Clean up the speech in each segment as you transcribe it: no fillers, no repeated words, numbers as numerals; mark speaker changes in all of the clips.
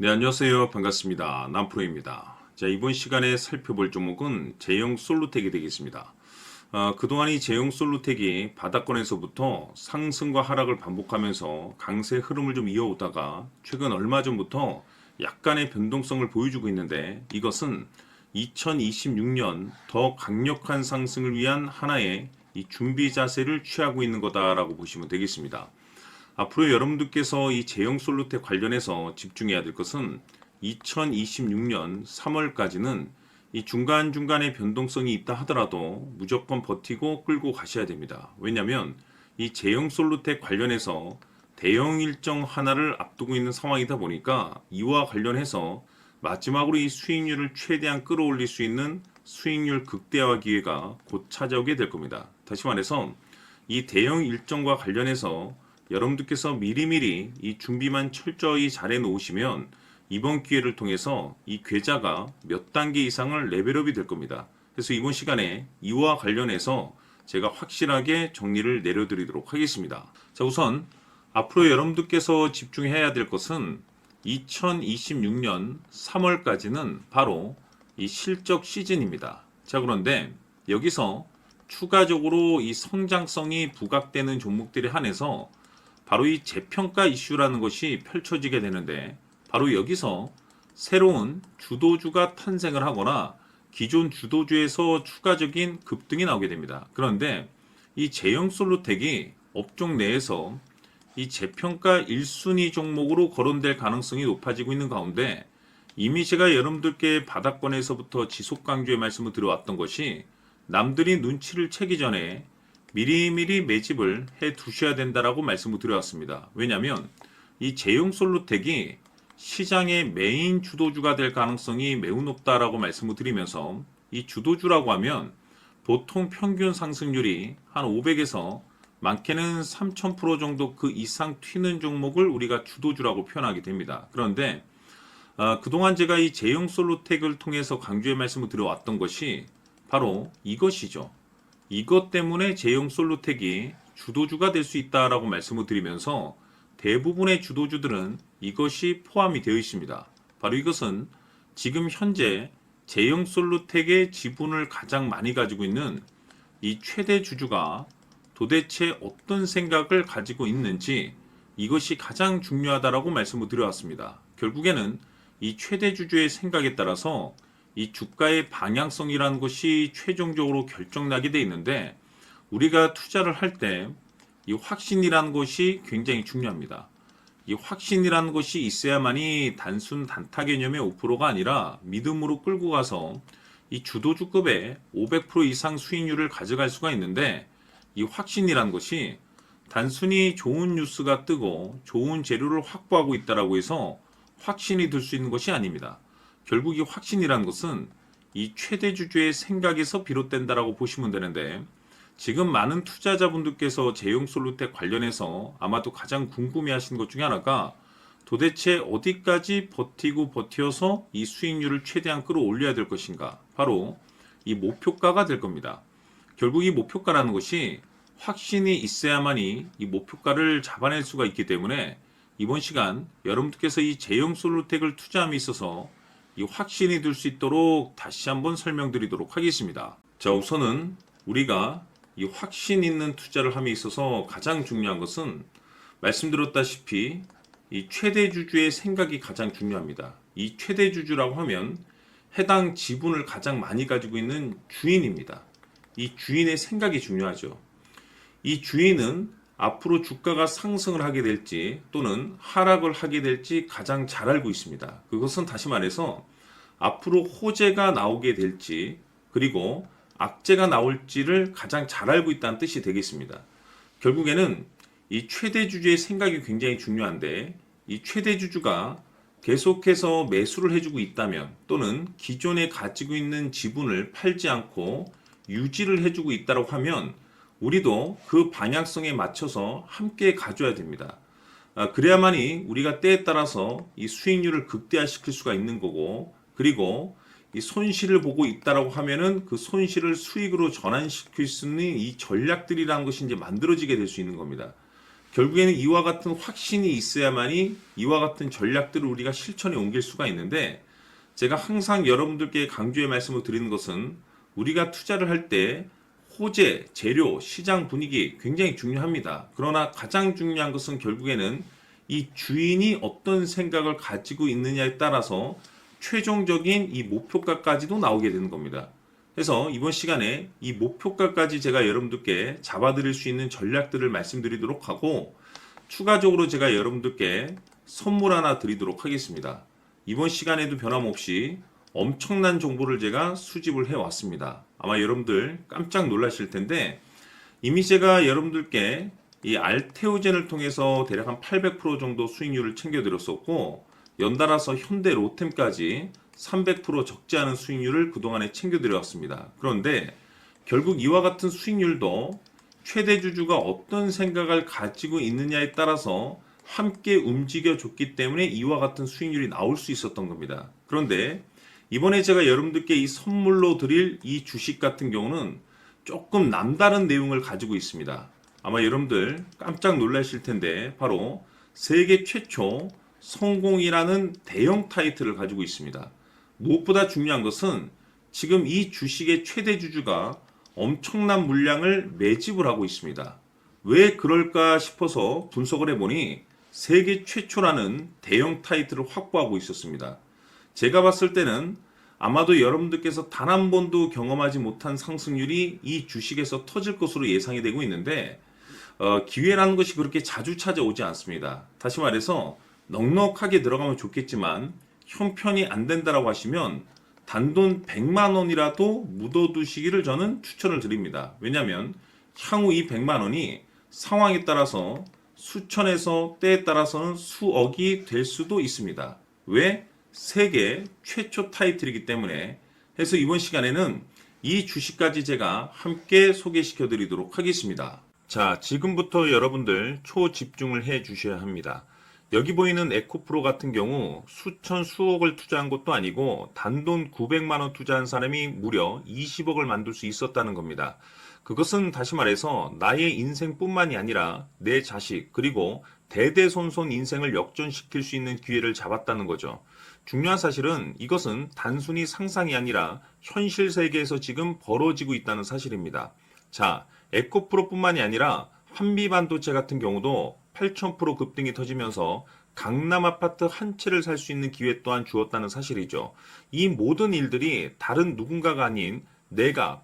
Speaker 1: 네, 안녕하세요. 반갑습니다. 남프로입니다. 자, 이번 시간에 살펴볼 종목은 제형 솔루텍이 되겠습니다. 그동안 이 제형 솔루텍이 바닥권에서부터 상승과 하락을 반복하면서 강세 흐름을 좀 이어오다가 최근 얼마 전부터 약간의 변동성을 보여주고 있는데, 이것은 2026년 더 강력한 상승을 위한 하나의 이 준비 자세를 취하고 있는 거다라고 보시면 되겠습니다. 앞으로 여러분들께서 이 제형 솔루텍 관련해서 집중해야 될 것은 2026년 3월까지는 이 중간중간에 변동성이 있다 하더라도 무조건 버티고 끌고 가셔야 됩니다. 왜냐하면 이 제형 솔루텍 관련해서 대형 일정 하나를 앞두고 있는 상황이다 보니까 이와 관련해서 마지막으로 이 수익률을 최대한 끌어올릴 수 있는 수익률 극대화 기회가 곧 찾아오게 될 겁니다. 다시 말해서 이 대형 일정과 관련해서 여러분들께서 미리미리 이 준비만 철저히 잘해 놓으시면 이번 기회를 통해서 이 계좌가 몇 단계 이상을 레벨업이 될 겁니다. 그래서 이번 시간에 이와 관련해서 제가 확실하게 정리를 내려드리도록 하겠습니다. 자, 우선 앞으로 여러분들께서 집중해야 될 것은 2026년 3월까지는 바로 이 실적 시즌입니다. 자, 그런데 여기서 추가적으로 이 성장성이 부각되는 종목들에 한해서 바로 이 재평가 이슈라는 것이 펼쳐지게 되는데, 바로 여기서 새로운 주도주가 탄생을 하거나 기존 주도주에서 추가적인 급등이 나오게 됩니다. 그런데 이 제형 솔루텍이 업종 내에서 이 재평가 1순위 종목으로 거론될 가능성이 높아지고 있는 가운데, 이미 제가 여러분들께 바닥권에서부터 지속 강조의 말씀을 드려왔던 것이 남들이 눈치를 채기 전에 미리미리 매집을 해 두셔야 된다라고 말씀을 드려왔습니다. 왜냐하면 이 제형 솔루텍이 시장의 메인 주도주가 될 가능성이 매우 높다라고 말씀을 드리면서, 이 주도주라고 하면 보통 평균 상승률이 한 500에서 많게는 3000% 정도 그 이상 튀는 종목을 우리가 주도주라고 표현하게 됩니다. 그런데 그동안 제가 이 제형 솔루텍을 통해서 강조의 말씀을 드려왔던 것이 바로 이것이죠. 이것 때문에 제형 솔루텍이 주도주가 될 수 있다라고 말씀을 드리면서 대부분의 주도주들은 이것이 포함이 되어 있습니다. 바로 이것은 지금 현재 제형 솔루텍의 지분을 가장 많이 가지고 있는 이 최대 주주가 도대체 어떤 생각을 가지고 있는지, 이것이 가장 중요하다라고 말씀을 드려왔습니다. 결국에는 이 최대 주주의 생각에 따라서 이 주가의 방향성이라는 것이 최종적으로 결정나게 돼 있는데, 우리가 투자를 할 때 이 확신이라는 것이 굉장히 중요합니다. 이 확신이라는 것이 있어야만이 단순 단타 개념의 5%가 아니라 믿음으로 끌고 가서 이 주도주급의 500% 이상 수익률을 가져갈 수가 있는데, 이 확신이라는 것이 단순히 좋은 뉴스가 뜨고 좋은 재료를 확보하고 있다라고 해서 확신이 들 수 있는 것이 아닙니다. 결국 이 확신이라는 것은 이 최대 주주의 생각에서 비롯된다라고 보시면 되는데, 지금 많은 투자자분들께서 제형 솔루텍 관련해서 아마도 가장 궁금해하시는 것 중에 하나가 도대체 어디까지 버티고 버텨서 이 수익률을 최대한 끌어올려야 될 것인가, 바로 이 목표가가 될 겁니다. 결국 이 목표가라는 것이 확신이 있어야만이 이 목표가를 잡아낼 수가 있기 때문에, 이번 시간 여러분들께서 이 제형 솔루텍을 투자함에 있어서 이 확신이 들 수 있도록 다시 한번 설명드리도록 하겠습니다. 자, 우선은 우리가 이 확신 있는 투자를 함에 있어서 가장 중요한 것은 말씀드렸다시피 이 최대 주주의 생각이 가장 중요합니다. 이 최대 주주라고 하면 해당 지분을 가장 많이 가지고 있는 주인입니다. 이 주인의 생각이 중요하죠. 이 주인은 앞으로 주가가 상승을 하게 될지 또는 하락을 하게 될지 가장 잘 알고 있습니다. 그것은 다시 말해서 앞으로 호재가 나오게 될지 그리고 악재가 나올지를 가장 잘 알고 있다는 뜻이 되겠습니다. 결국에는 이 최대 주주의 생각이 굉장히 중요한데, 이 최대 주주가 계속해서 매수를 해주고 있다면 또는 기존에 가지고 있는 지분을 팔지 않고 유지를 해주고 있다고 하면 우리도 그 방향성에 맞춰서 함께 가져야 됩니다. 그래야만이 우리가 때에 따라서 이 수익률을 극대화시킬 수가 있는 거고, 그리고 이 손실을 보고 있다라고 하면은 그 손실을 수익으로 전환시킬 수 있는 이 전략들이라는 것이 이제 만들어지게 될 수 있는 겁니다. 결국에는 이와 같은 확신이 있어야만이 이와 같은 전략들을 우리가 실천에 옮길 수가 있는데, 제가 항상 여러분들께 강조의 말씀을 드리는 것은 우리가 투자를 할 때 호재, 재료, 시장 분위기 굉장히 중요합니다. 그러나 가장 중요한 것은 결국에는 이 주인이 어떤 생각을 가지고 있느냐에 따라서 최종적인 이 목표가까지도 나오게 되는 겁니다. 그래서 이번 시간에 이 목표가까지 제가 여러분들께 잡아드릴 수 있는 전략들을 말씀드리도록 하고, 추가적으로 제가 여러분들께 선물 하나 드리도록 하겠습니다. 이번 시간에도 변함없이 엄청난 정보를 제가 수집을 해왔습니다. 아마 여러분들 깜짝 놀라실 텐데, 이미 제가 여러분들께 이 알테오젠을 통해서 대략 한 800% 정도 수익률을 챙겨드렸었고, 연달아서 현대 로템까지 300% 적지 않은 수익률을 그동안에 챙겨드렸습니다. 그런데 결국 이와 같은 수익률도 최대 주주가 어떤 생각을 가지고 있느냐에 따라서 함께 움직여줬기 때문에 이와 같은 수익률이 나올 수 있었던 겁니다. 그런데 이번에 제가 여러분들께 이 선물로 드릴 이 주식 같은 경우는 조금 남다른 내용을 가지고 있습니다. 아마 여러분들 깜짝 놀라실 텐데, 바로 세계 최초 성공이라는 대형 타이틀을 가지고 있습니다. 무엇보다 중요한 것은 지금 이 주식의 최대 주주가 엄청난 물량을 매집을 하고 있습니다. 왜 그럴까 싶어서 분석을 해보니 세계 최초라는 대형 타이틀을 확보하고 있었습니다. 제가 봤을 때는 아마도 여러분들께서 단 한 번도 경험하지 못한 상승률이 이 주식에서 터질 것으로 예상이 되고 있는데, 기회라는 것이 그렇게 자주 찾아오지 않습니다. 다시 말해서 넉넉하게 들어가면 좋겠지만 형편이 안 된다라고 하시면 단돈 100만 원이라도 묻어두시기를 저는 추천을 드립니다. 왜냐하면 향후 이 100만 원이 상황에 따라서 수천에서 때에 따라서는 수억이 될 수도 있습니다. 왜? 세계 최초 타이틀이기 때문에. 해서 이번 시간에는 이 주식까지 제가 함께 소개시켜 드리도록 하겠습니다. 자, 지금부터 여러분들 초집중을 해 주셔야 합니다. 여기 보이는 에코프로 같은 경우 수천 수억을 투자한 것도 아니고 단돈 900만 원 투자한 사람이 무려 20억을 만들 수 있었다는 겁니다. 그것은 다시 말해서 나의 인생뿐만이 아니라 내 자식 그리고 대대손손 인생을 역전시킬 수 있는 기회를 잡았다는 거죠. 중요한 사실은 이것은 단순히 상상이 아니라 현실 세계에서 지금 벌어지고 있다는 사실입니다. 자, 에코프로뿐만이 아니라 한미반도체 같은 경우도 8,000% 급등이 터지면서 강남 아파트 한 채를 살 수 있는 기회 또한 주었다는 사실이죠. 이 모든 일들이 다른 누군가가 아닌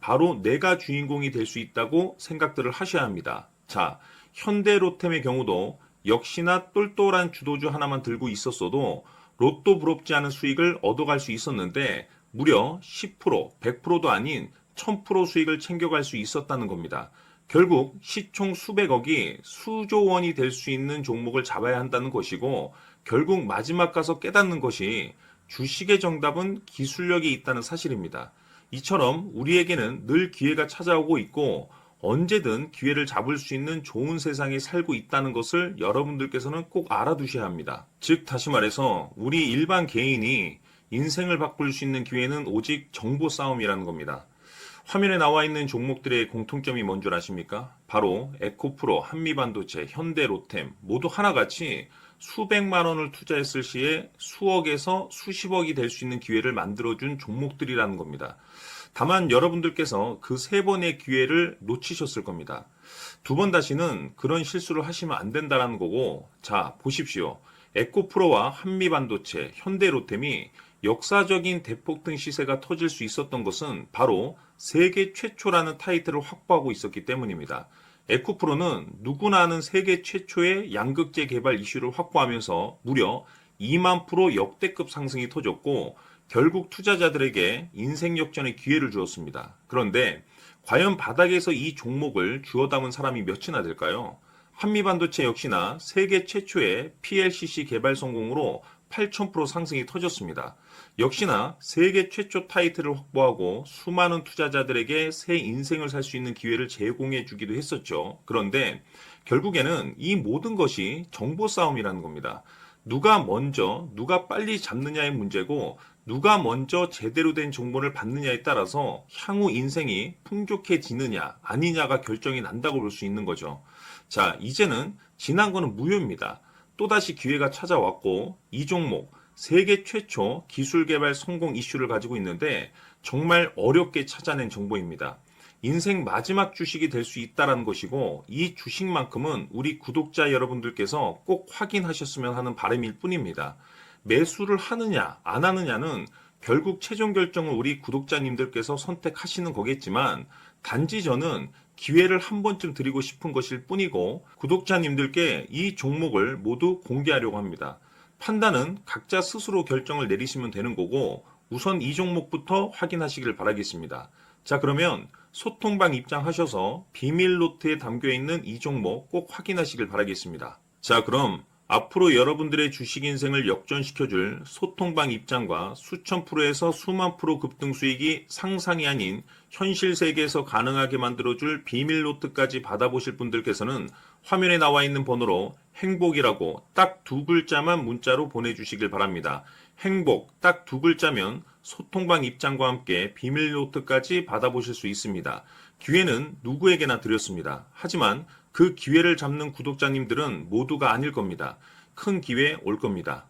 Speaker 1: 바로 내가 주인공이 될 수 있다고 생각들을 하셔야 합니다. 자, 현대로템의 경우도 역시나 똘똘한 주도주 하나만 들고 있었어도 로또 부럽지 않은 수익을 얻어갈 수 있었는데 무려 10%, 100%도 아닌 1000% 수익을 챙겨갈 수 있었다는 겁니다. 결국 시총 수백억이 수조 원이 될 수 있는 종목을 잡아야 한다는 것이고, 결국 마지막 가서 깨닫는 것이 주식의 정답은 기술력이 있다는 사실입니다. 이처럼 우리에게는 늘 기회가 찾아오고 있고 언제든 기회를 잡을 수 있는 좋은 세상에 살고 있다는 것을 여러분들께서는 꼭 알아두셔야 합니다. 즉 다시 말해서 우리 일반 개인이 인생을 바꿀 수 있는 기회는 오직 정보 싸움이라는 겁니다. 화면에 나와 있는 종목들의 공통점이 뭔 줄 아십니까? 바로 에코프로, 한미반도체, 현대로템 모두 하나같이 수백만 원을 투자했을 시에 수억에서 수십억이 될 수 있는 기회를 만들어준 종목들이라는 겁니다. 다만 여러분들께서 그 세 번의 기회를 놓치셨을 겁니다. 두 번 다시는 그런 실수를 하시면 안 된다는 거고, 자 보십시오. 에코프로와 한미반도체, 현대로템이 역사적인 대폭등 시세가 터질 수 있었던 것은 바로 세계 최초라는 타이틀을 확보하고 있었기 때문입니다. 에코프로는 누구나 아는 세계 최초의 양극재 개발 이슈를 확보하면서 무려 2만 프로 역대급 상승이 터졌고 결국 투자자들에게 인생 역전의 기회를 주었습니다. 그런데 과연 바닥에서 이 종목을 주워 담은 사람이 몇이나 될까요? 한미반도체 역시나 세계 최초의 PLCC 개발 성공으로 8,000% 상승이 터졌습니다. 역시나 세계 최초 타이틀을 확보하고 수많은 투자자들에게 새 인생을 살 수 있는 기회를 제공해 주기도 했었죠. 그런데 결국에는 이 모든 것이 정보 싸움이라는 겁니다. 누가 먼저, 누가 빨리 잡느냐의 문제고 누가 먼저 제대로 된 정보를 받느냐에 따라서 향후 인생이 풍족해지느냐 아니냐가 결정이 난다고 볼 수 있는 거죠. 자, 이제는 지난 거는 무효입니다. 또다시 기회가 찾아왔고 이 종목 세계 최초 기술 개발 성공 이슈를 가지고 있는데 정말 어렵게 찾아낸 정보입니다. 인생 마지막 주식이 될 수 있다라는 것이고 이 주식만큼은 우리 구독자 여러분들께서 꼭 확인하셨으면 하는 바람일 뿐입니다. 매수를 하느냐 안 하느냐는 결국 최종 결정을 우리 구독자님들께서 선택하시는 거겠지만 단지 저는 기회를 한 번쯤 드리고 싶은 것일 뿐이고 구독자님들께 이 종목을 모두 공개하려고 합니다. 판단은 각자 스스로 결정을 내리시면 되는 거고 우선 이 종목부터 확인하시길 바라겠습니다. 자, 그러면 소통방 입장하셔서 비밀 노트에 담겨 있는 이 종목 꼭 확인하시길 바라겠습니다. 자, 그럼 앞으로 여러분들의 주식 인생을 역전시켜줄 소통방 입장과 수천 프로에서 수만 프로 급등 수익이 상상이 아닌 현실 세계에서 가능하게 만들어줄 비밀 노트까지 받아보실 분들께서는 화면에 나와 있는 번호로 행복이라고 딱 두 글자만 문자로 보내주시길 바랍니다. 행복 딱 두 글자면 소통방 입장과 함께 비밀 노트까지 받아보실 수 있습니다. 기회는 누구에게나 드렸습니다. 하지만 그 기회를 잡는 구독자님들은 모두가 아닐 겁니다. 큰 기회 올 겁니다.